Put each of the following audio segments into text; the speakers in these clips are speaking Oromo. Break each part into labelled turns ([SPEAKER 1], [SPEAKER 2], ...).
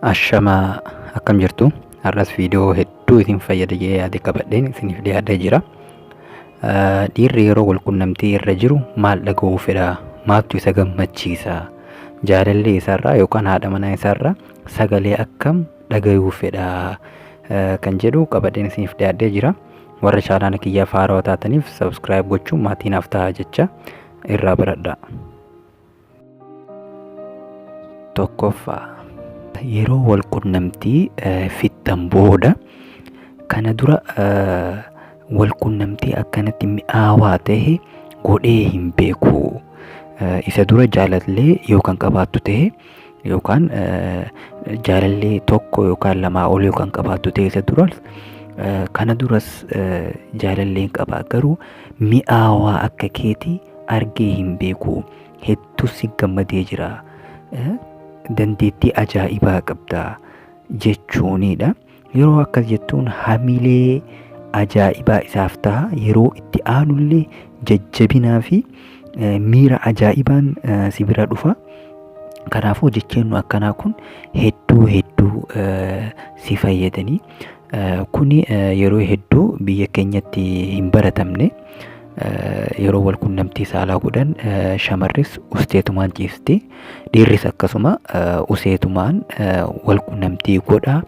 [SPEAKER 1] Ashamaa akkam jirtu har'as viidiyoo hedduu isin fayyada jedhee yaade qabadheen isiniif dhiyaatee jira. Dhiirri yeroo wal qunnamtii irra jiru maal dhagahuu fedha? Maaltu isa gammachiisa? Jaalallee isaarraa yookaan haadha manaa isaarraa sagalee akkam dhagahuu fedha? Kan jedhu qabadheen isiniif dhiyaatee jira. Warra chaanaala kiyyaa haarawaa taataniif subscribe gochuun maatii naaf ta'a jecha irraa baradhaa. Tokkoffaa yeroo wal qunnamtii fixxan booda kana dura wal qunnamtii akkanatti mi'aawaa ta'e godhee hin beeku. Isa dura jaalallee yookaan qabaattu ta'e yookaan jaalallee tokko yookaan lamaa ol yookaan qabaattu ta'e isa dura kana duras jaalalleen qabaa garuu mi'aawaa akka keetii argee hin beeku. Hedduu si gammadee jira. Dandeettii ajaa'ibaa qabda jechuunidha. Yeroo akkas jettuun hamilee ajaa'ibaa isaaf ta'a. Yeroo itti aanullee jajjabinaa fi miira ajaa'ibaan si bira dhufa. Kanaafuu jecheennu akkanaa kun hedduu si fayyadanii. Kuni yeroo hedduu biyya keenyatti hin baratamne. Yeroo wal qunnamtii saalaa godhan shamarris useetumaan ciisti, dhiirris akkasuma useetumaan wal qunnamtii godha.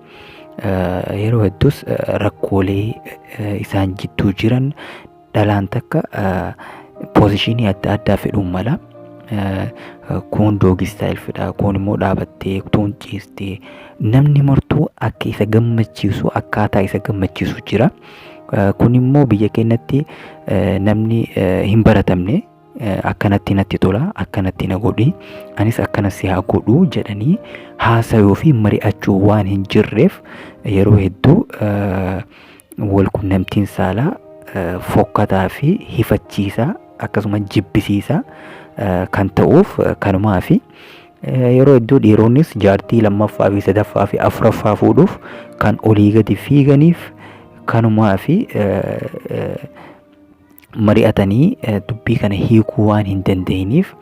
[SPEAKER 1] Yeroo hedduus rakkoolee isaan jidduu jiran dhalaan takka poozishinii adda addaa fedhuun mala. Kun doogii staayil fedha, kun immoo dhaabattee tuun ciistee namni martuu akka isa gammachiisu akkaataa isa gammachiisu jira. Kun immoo biyya keenyatti namni hin baratamne akkanatti natti tola, akkanatti na godhi, anis akkanas si haa godhu jedhanii haasayuu fi mari'achuu waan hin jirreef yeroo hedduu wal qunnamtiin saalaa fokkataa fi hifachiisaa akkasuma jibbisiisaa kan ta'uuf kanumaa fi yeroo hedduu dhiironnis jaartii lammaffaa fi sadaffaa fi afuraffaa fuudhuuf kan olii gadi fiiganiif kanumaa fi mari'atanii dubbii kana hiikuu waan hin dandeenyeef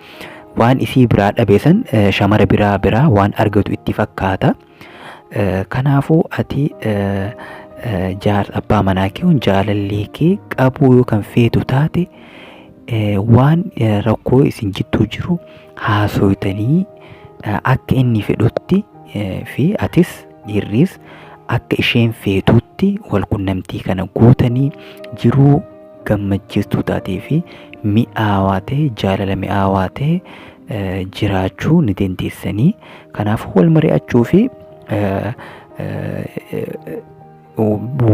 [SPEAKER 1] waan isii biraa dhabeessan shamara biraa waan argatu itti fakkaata. Kanaafuu ati abbaa manaa kee jaalallee kee qabuu yookaan feetu taate waan rakkoo isin jidduu jiru haasoytanii akka inni fedhutti fi atis dhiirris akka isheen feetutti wal qunnamtii kana gootanii jiruu gammachiistuu taatee fi mi'aawaa ta'e jaalala mi'aawaa ta'e jiraachuu ni dandeessanii. Kanaafuu wal mari'achuu fi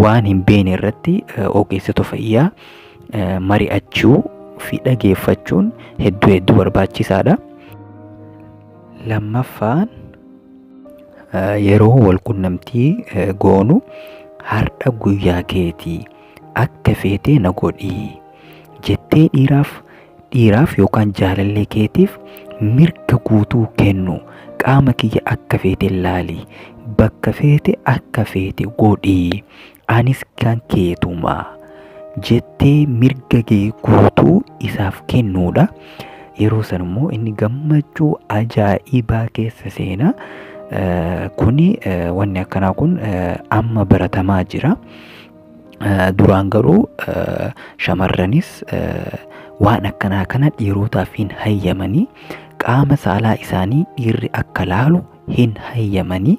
[SPEAKER 1] waan hin beekne irratti ogeessota fayyaa mari'achuu fi dhageeffachuun hedduu barbaachisaadha. Lammaffaan yeroo wal qunnamtii goonu har'a guyyaa keetii akka feetee na godhii jettee dhiiraaf yookaan jaalallee keetiif mirga guutuu kennu. Qaama kiyya akka feete ilaali, bakka feete akka feete godhii, anis kan keetuma jettee mirga kee guutuu isaaf kennuudha. Yeroo san immoo inni gammachuu ajaa'ibaa keessa seena. Kuni wanni akkanaa kun amma baratamaa jira. Duraan garuu shamarranis waan akkanaa kana dhiirotaaf hin hayyamanii, qaama saalaa isaanii dhiirri akka laalu hin hayyamanii.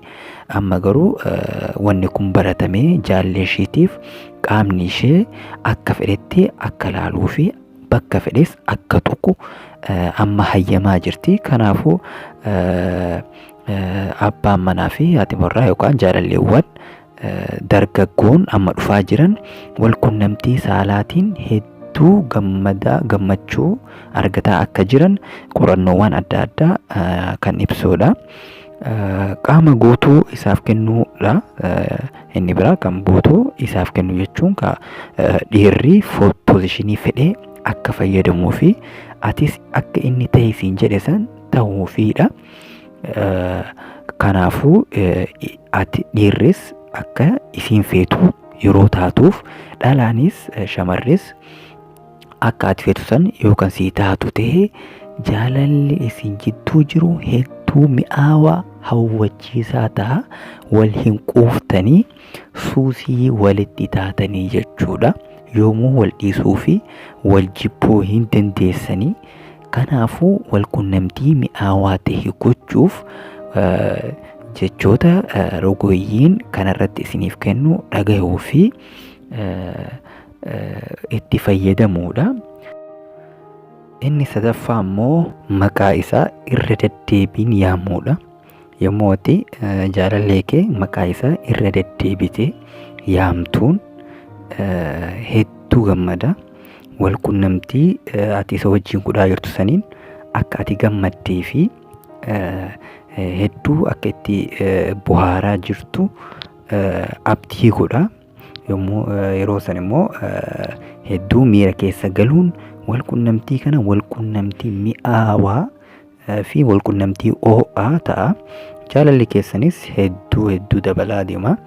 [SPEAKER 1] Amma garuu wanni kun baratamee jaallee isheetiif qaamni ishee akka fedhetti akka laaluu fi bakka fedhes akka tuqu amma hayyamaa jirti. Kanaafuu abbaan manaa fi haati warraa yookaan jaalalleewwan dargaggoon amma dhufaa jiran wal qunnamtii saalaatiin hedduu gammachuu argataa akka jiran qorannoowwan adda addaa kan ibsudha. Qaama guutuu isaaf kennuudha. Inni biraa kan guutuu isaaf kennu jechuun dhiirri poozishinii fedhee akka fayyadamuu fi atis akka inni ta'e siin jedhe san ta'uufiidha. Kanaafuu ati dhiirris akka isiin feetu yeroo taatuuf dhalaanis shamarris akka ati feetu san yookaan sii taatu ta'e jaalalli isin jidduu jiru hedduu mi'aawaa hawwachiisaa ta'a. Wal hin quuftanii suusii walitti taatanii jechuudha. Yoomuu wal dhiisuu fi wal jibbuu hin dandeessanii. Kanaafuu wal qunnamtii mi'aawaa ta'e gochuuf jechoota rogoyyiin kanarratti isiniif kennu dhagahuu fi itti fayyadamuudha. Inni sadaffaa immoo maqaa isaa irra deddeebiin yaamuudha. Yommuu ati jaalallee kee maqaa isaa irra deddeebitee yaamtuun hedduu gammada. Wal qunnamtii ati isa wajjin godhaa jirtu saniin akka ati gammaddee fi hedduu akka itti bohaaraa jirtu abdii godha. Yommuu yeroo san immoo hedduu miira keessa galuun wal qunnamtii kana wal qunnamtii mi'aawaa fi wal qunnamtii ho'aa ta'a. Jaalalli keessanis hedduu dabalaa deema.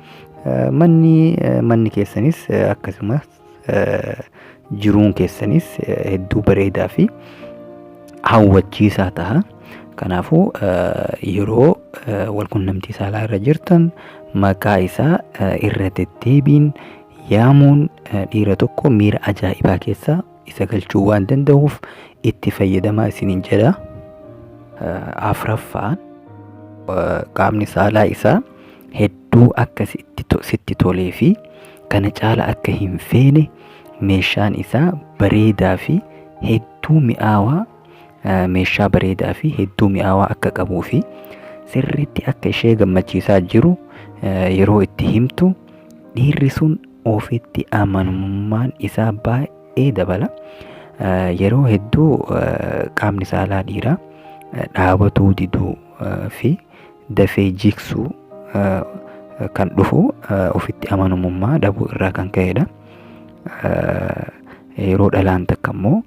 [SPEAKER 1] Manni keessanis akkasumas jiruun keessanis hedduu bareedaa fi hawwachiisaa ta'a. Kanaafuu yeroo wal qunnamtii saalaa irra jirtan maqaa isaa irra deddeebiin yaamuun dhiira tokko miira ajaa'ibaa keessa isa galchuu waan danda'uuf itti fayyadamaa isiniin jedha. Afraffaan qaamni saalaa isaa hedduu akka sitti tolee fi kana caala akka hin feene meeshaan isaa bareedaa fi hedduu mi'aawaa meeshaa bareedaa fi hedduu mi'aawaa akka qabuu fi sirriitti akka ishee gammachiisaa jiru yeroo itti himtu dhiirri sun ofitti amanamummaan isaa baay'ee dabala. Yeroo hedduu qaamni saalaa dhiiraa dhaabatuu diduu fi dafee jigsuu kan dhufu ofitti amanamummaa dhabuu irraa kan ka'edha. Yeroo dhalaan takka immoo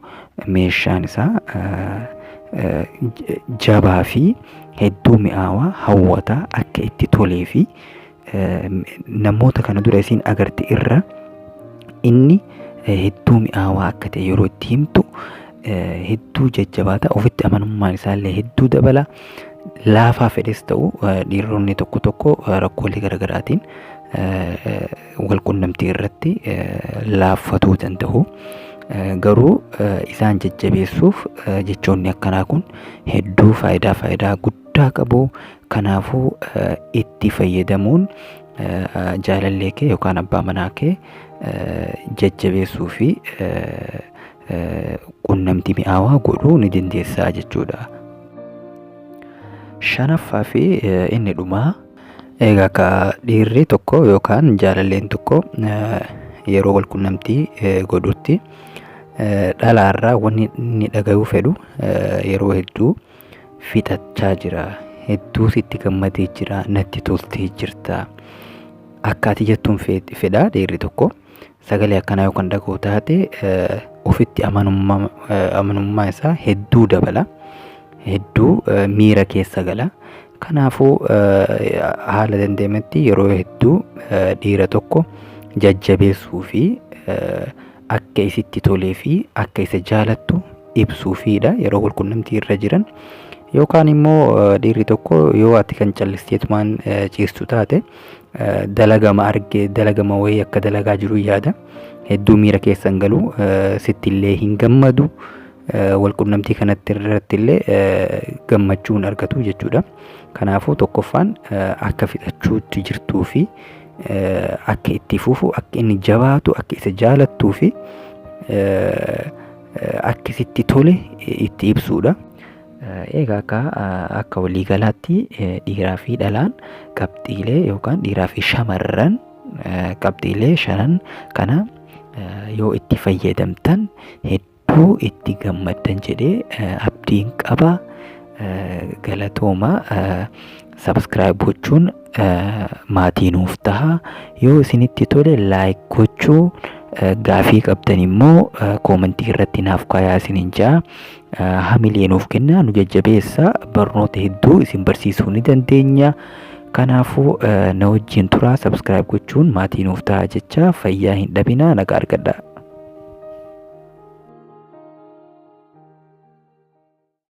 [SPEAKER 1] meeshaan isaa jabaa fi hedduu mi'aawaa hawwataa akka itti tolee fi namoota kana dura isin agarte irra inni hedduu mi'aawaa akka ta'e yeroo itti himtu hedduu jajjabaata. Ofitti amanamummaan isaallee hedduu dabala. Laafaa fedhes ta'u dhiironni tokko rakkoolee garaagaraatiin wal qunnamtii irratti laaffatuu danda'u. Garuu isaan jajjabeessuuf jechoonni akkanaa kun hedduu faayidaa guddaa qabu. Kanaafuu itti fayyadamuun jaalallee kee yookaan abbaa manaa kee jajjabeessuu fi qunnamtii mi'aawaa godhuu ni dandeessaa jechuudha. Shanaffaa fi inni dhumaa egaa akka dhiirri tokko yookaan jaalalleen tokko yeroo wal qunnamtii godhutti dhalaarraa wanni inni dhagahuu fedhu yeroo hedduu fixachaa jira. Hedduu sitti gammadee jira. Natti toltee jirta. Akka ati jettuun fedha dhiirri tokko. Sagalee akkanaa yookaan dhagahuu taate ofitti amanamummaa isaa hedduu dabala. Hedduu miira keessa gala. Kanaafuu haala danda'ametti yeroo hedduu dhiira tokko jajjabeessuu fi akka isitti tolee fi akka isa jaalattu ibsuufiidha yeroo wal qunnamtii irra jiran. Yookaan immoo dhiirri tokko yoo ati kan callisteetumaan ciistu taate dalagama wayii akka dalagaa jiru yaada. Hedduu miira keessa hin galu. Sittillee hin gammadu. Wal qunnamtii kanatti irratti illee gammachuun argatu jechuudha. Kanaafuu tokkoffaan akka fixachuutti jirtuu fi akka itti fufu, akka inni jabaatu, akka isa jaalattuu fi akka isitti tole itti ibsuudha. Egaa akka waliigalaatti dhiiraa fi dhalaan qabxiilee yookaan dhiiraa fi shamarran qabxiilee shanan kana yoo itti fayyadamtan hedduu itti gammaddan jedhee abdiin qaba. Galatooma. Subscribe gochuun maatii nuuf taha. Yoo isinitti tole like gochuu, gaafii qabdan immoo koomentii irratti naaf kaayaa isiniin jaa. Hamilee nuuf kennaa, nu jajjabeessa. Barnoota hedduu isin barsiisuu ni dandeenya. Kanaafuu na wajjin turaa. Subscribe gochuun maatii nuuf taha jecha. Fayyaa hin dhabinaa. Nagaa argadhaa.